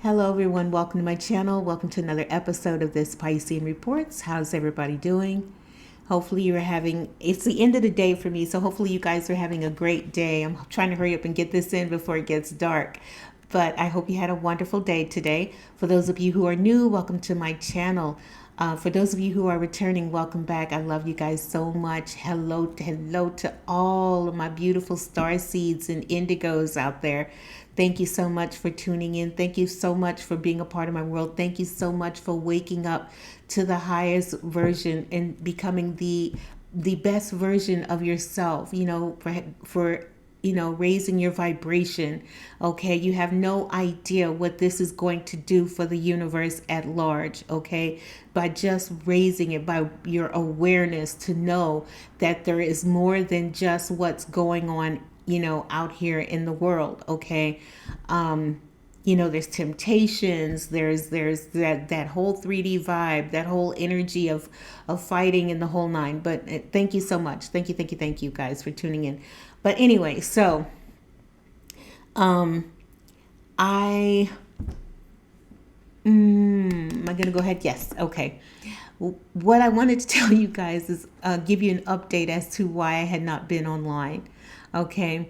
Hello everyone, welcome to my channel. Welcome to another episode of this Piscean Reports. How's everybody doing? Hopefully you're having, it's the end of the day for me, so hopefully you guys are having a great day. I'm trying to hurry up and get this in before it gets dark. But I hope you had a wonderful day today. For those of you who are new, welcome to my channel. For those of you who are returning, welcome back. I love you guys so much. Hello to all of my beautiful star seeds and indigos out there. Thank you so much for tuning in. Thank you so much for being a part of my world. Thank you so much for waking up to the highest version and becoming the best version of yourself. For raising your vibration. Okay, you have no idea what this is going to do for the universe at large. Okay, by just raising it, by your awareness to know that there is more than just what's going on, out here in the world. Okay. There's temptations, there's that whole 3D vibe, that whole energy of fighting and the whole nine. But thank you so much. Thank you guys for tuning in. But anyway, so I am I gonna go ahead? Yes. Okay. What I wanted to tell you guys is give you an update as to why I had not been online. Okay.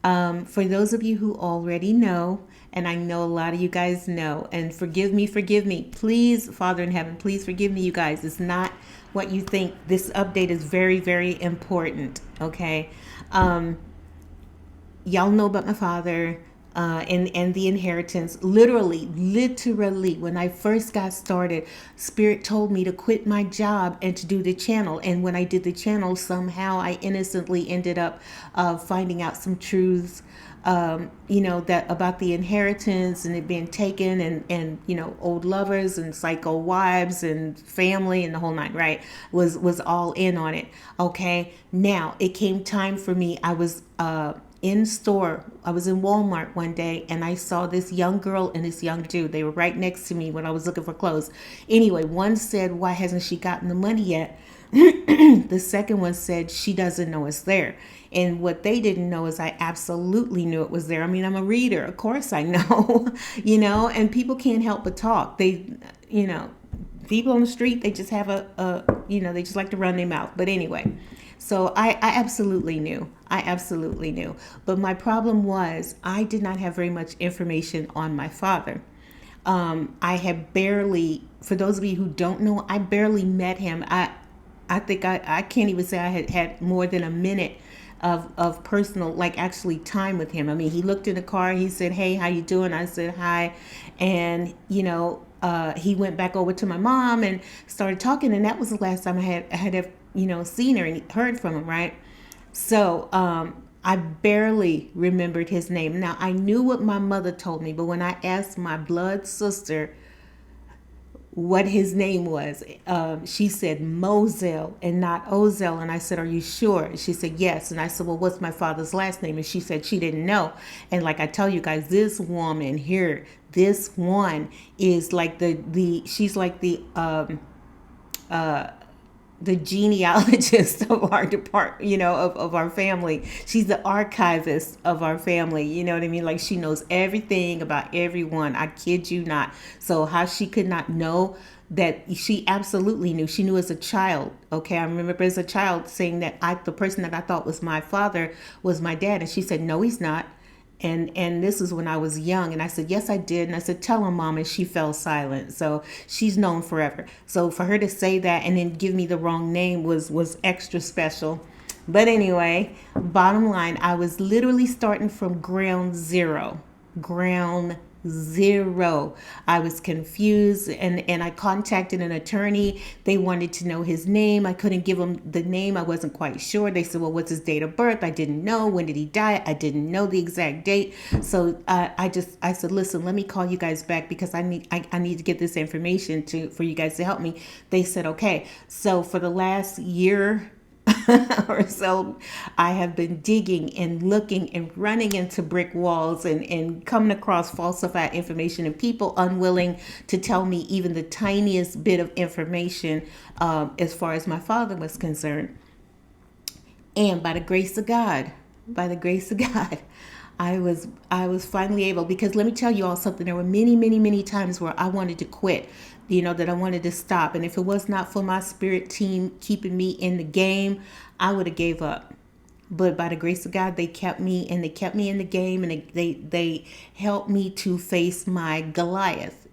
For those of you who already know, and I know a lot of you guys know, and forgive me, please, Father in heaven, please forgive me, you guys. It's not what you think. This update is very, very important. Okay. Y'all know about my father. And the inheritance. Literally, when I first got started, Spirit told me to quit my job and to do the channel. And when I did the channel, somehow I innocently ended up finding out some truths, that about the inheritance and it being taken, and old lovers and psycho wives and family and the whole nine. Right, was all in on it. Okay, now it came time for me. I was in store. I was in Walmart one day and I saw this young girl and this young dude. They were right next to me when I was looking for clothes. Anyway, one said, "Why hasn't she gotten the money yet?" The second one said, "She doesn't know it's there." And what they didn't know is I absolutely knew it was there. I mean, I'm a reader. Of course I know, and people can't help but talk. People on the street, they just have they just like to run their mouth. But anyway, so I absolutely knew. I absolutely knew. But my problem was I did not have very much information on my father. I had barely, for those of you who don't know, I barely met him. I think I can't even say I had more than a minute of personal, like actually time with him. I mean, he looked in the car, he said, "Hey, how you doing?" I said, "Hi." And, he went back over to my mom and started talking. And that was the last time I had seen her and heard from him. Right. So, I barely remembered his name. Now, I knew what my mother told me, but when I asked my blood sister what his name was, she said Moselle and not Ozel. And I said, "Are you sure?" She said, "Yes." And I said, "Well, what's my father's last name?" And she said she didn't know. And like I tell you guys, this woman here, this one is like she's like the genealogist of our department, of our family. She's the archivist of our family. You know what I mean? Like, she knows everything about everyone. I kid you not. So how she could not know that? She absolutely knew. She knew as a child. Okay. I remember as a child saying that the person that I thought was my father was my dad. And she said, "No, he's not." And this is when I was young. And I said, "Yes, I did." And I said, "Tell him, Mom." And she fell silent. So she's known forever. So for her to say that and then give me the wrong name was extra special. But anyway, bottom line, I was literally starting from ground zero. Ground zero. I was confused, and I contacted an attorney. They wanted to know his name. I couldn't give them the name. I wasn't quite sure. They said, "Well, what's his date of birth?" I didn't know. "When did he die?" I didn't know the exact date. So I said, "Listen, let me call you guys back because I need to get this information for you guys to help me." They said, "Okay." So for the last year or so, I have been digging and looking and running into brick walls and coming across falsified information and people unwilling to tell me even the tiniest bit of information as far as my father was concerned. And by the grace of God, I was finally able, because let me tell you all something. There were many times where I wanted to quit, that I wanted to stop. And if it was not for my spirit team keeping me in the game, I would have gave up. But by the grace of God, they kept me, and they kept me in the game, and they helped me to face my Goliath,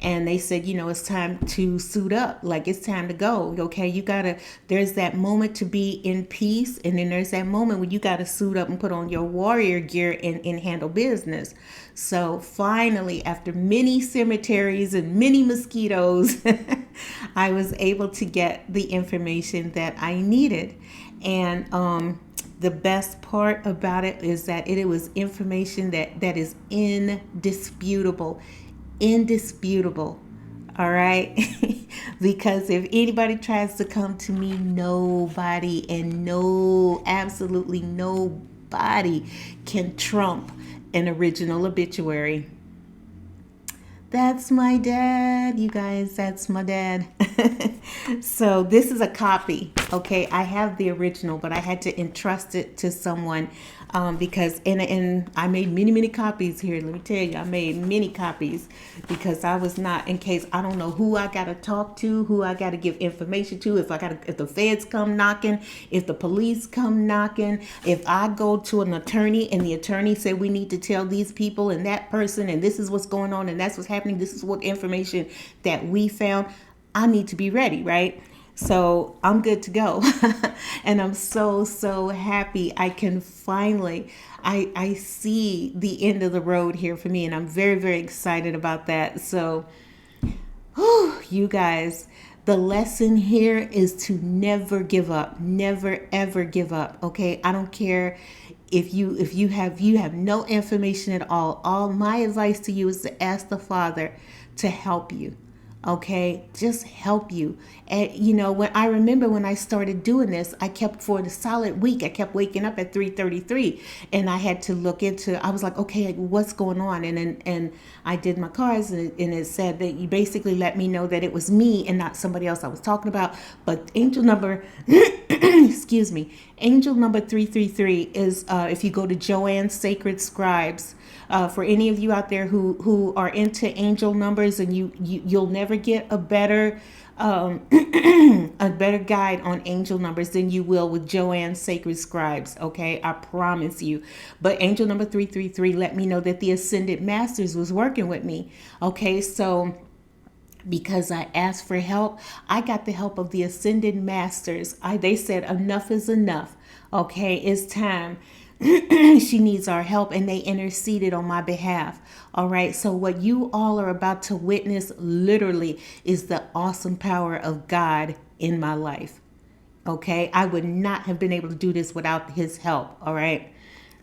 and they said, it's time to suit up. Like, it's time to go. Okay, there's that moment to be in peace. And then there's that moment when you got to suit up and put on your warrior gear and handle business. So finally, after many cemeteries and many mosquitoes, I was able to get the information that I needed. And the best part about it is that it was information that is indisputable. All right. Because if anybody tries to come to me, absolutely nobody can trump an original obituary. That's my dad, you guys. That's my dad. So this is a copy. Okay, I have the original, but I had to entrust it to someone because and I made many copies here. Let me tell you, I made many copies because I was not, in case I don't know who I got to talk to, who I got to give information to. If the feds come knocking, if the police come knocking, if I go to an attorney and the attorney said we need to tell these people and that person and this is what's going on and that's what's happening. This is what information that we found. I need to be ready, right? So I'm good to go. And I'm so happy I can finally, I see the end of the road here for me. And I'm very excited about that. So, you guys, the lesson here is to never give up. Never, ever give up. Okay. I don't care if you have no information at all. All my advice to you is to ask the Father to help you. Okay, just help you. And when I remember when I started doing this, I kept, for the solid week, I kept waking up at 3:33, and I had to look into. I was like, okay, what's going on? And I did my cards, and it said that you basically let me know that it was me and not somebody else I was talking about. But angel number, excuse me, angel number 333 is if you go to Joanne's Sacred Scribes. For any of you out there who are into angel numbers, and you'll never get a better a better guide on angel numbers than you will with Joanne's Sacred Scribes. Okay, I promise you. But angel number 333 let me know that the Ascended Masters was working with me. Okay, so because I asked for help, I got the help of the Ascended Masters. They said enough is enough. Okay, it's time. She needs our help, and they interceded on my behalf. All right. So what you all are about to witness literally is the awesome power of God in my life. Okay. I would not have been able to do this without his help. All right.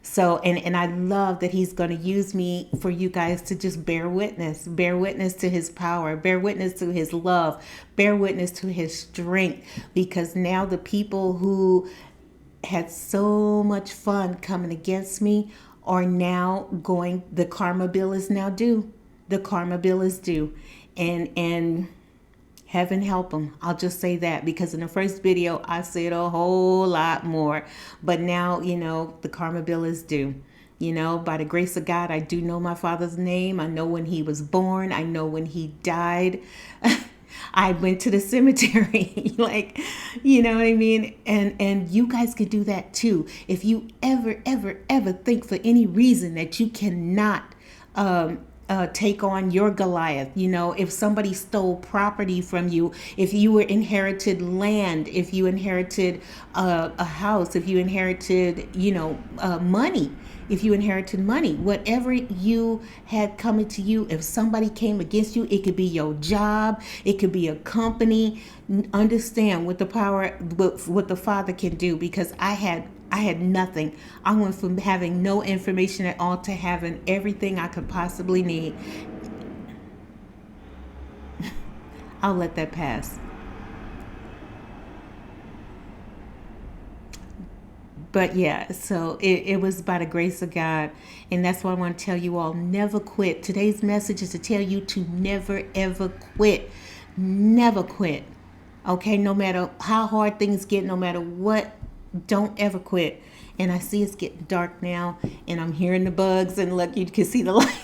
So, and I love that he's going to use me for you guys to just bear witness to his power, bear witness to his love, bear witness to his strength, because now the people who had so much fun coming against me are now going, the karma bill is now due. The karma bill is due. And heaven help them. I'll just say that, because in the first video I said a whole lot more. But now, the karma bill is due. By the grace of God, I do know my father's name. I know when he was born. I know when he died. I went to the cemetery, like, you know what I mean? And you guys could do that too. If you ever think for any reason that you cannot take on your Goliath, if somebody stole property from you, if you were inherited land, if you inherited a house, if you inherited, money, if you inherited money, whatever you had coming to you, if somebody came against you, it could be your job, it could be a company. Understand what the power, what the Father can do, because I had nothing. I went from having no information at all to having everything I could possibly need. I'll let that pass. But yeah, so it was by the grace of God. And that's what I want to tell you all. Never quit. Today's message is to tell you to never, ever quit. Never quit. Okay, no matter how hard things get, no matter what, don't ever quit. and I see it's getting dark now, and I'm hearing the bugs, and look, you can see the light.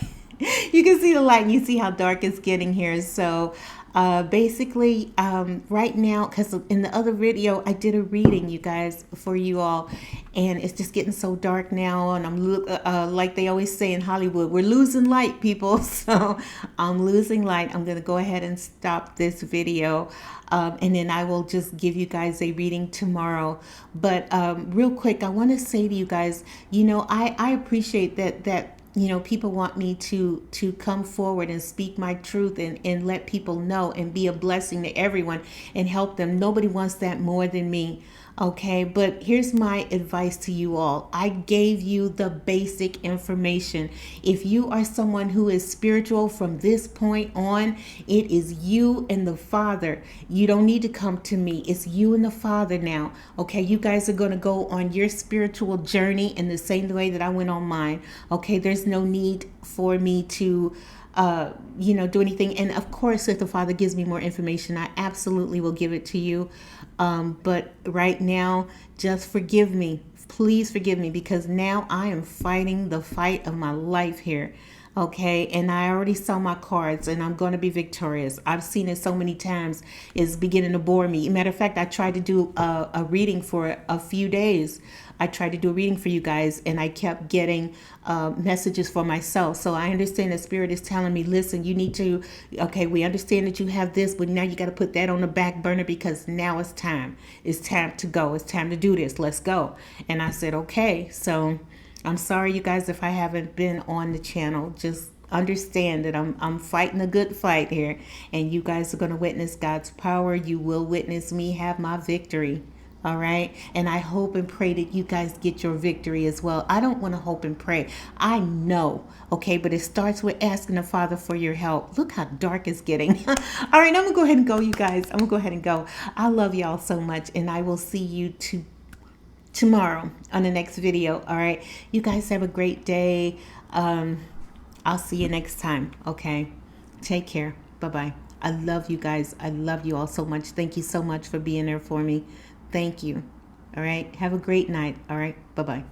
You can see the light, and you see how dark it's getting here. So basically, right now, because in the other video I did a reading, you guys, for you all, and it's just getting so dark now, and I'm like they always say in Hollywood, we're losing light, people. So I'm losing light. I'm gonna go ahead and stop this video, and then I will just give you guys a reading tomorrow. But real quick, I want to say to you guys, I appreciate that people want me to come forward and speak my truth, and let people know and be a blessing to everyone and help them. Nobody wants that more than me. Okay, but here's my advice to you all. I gave you the basic information. If you are someone who is spiritual from this point on, it is you and the Father. You don't need to come to me. It's you and the Father now. Okay, you guys are going to go on your spiritual journey in the same way that I went on mine. Okay, there's no need for me to do anything. And of course, if the Father gives me more information, I absolutely will give it to you. But right now, just forgive me. Please forgive me, because now I am fighting the fight of my life here. Okay, and I already saw my cards, and I'm going to be victorious. I've seen it so many times, it's beginning to bore me. Matter of fact, I tried to do a reading for a few days. I tried to do a reading for you guys, and I kept getting messages for myself. So I understand the Spirit is telling me, listen, you need to, okay, we understand that you have this, but now you got to put that on the back burner, because now it's time. It's time to go. It's time to do this. Let's go. And I said, okay. So I'm sorry, you guys, if I haven't been on the channel. Just understand that I'm fighting a good fight here, and you guys are going to witness God's power. You will witness me have my victory. All right. And I hope and pray that you guys get your victory as well. I don't want to hope and pray. I know. Okay. But it starts with asking the Father for your help. Look how dark it's getting. All right. I'm going to go ahead and go, you guys. I'm going to go ahead and go. I love y'all so much. And I will see you tomorrow on the next video. All right. You guys have a great day. I'll see you next time. Okay. Take care. Bye-bye. I love you guys. I love you all so much. Thank you so much for being there for me. Thank you. All right. Have a great night. All right. Bye-bye.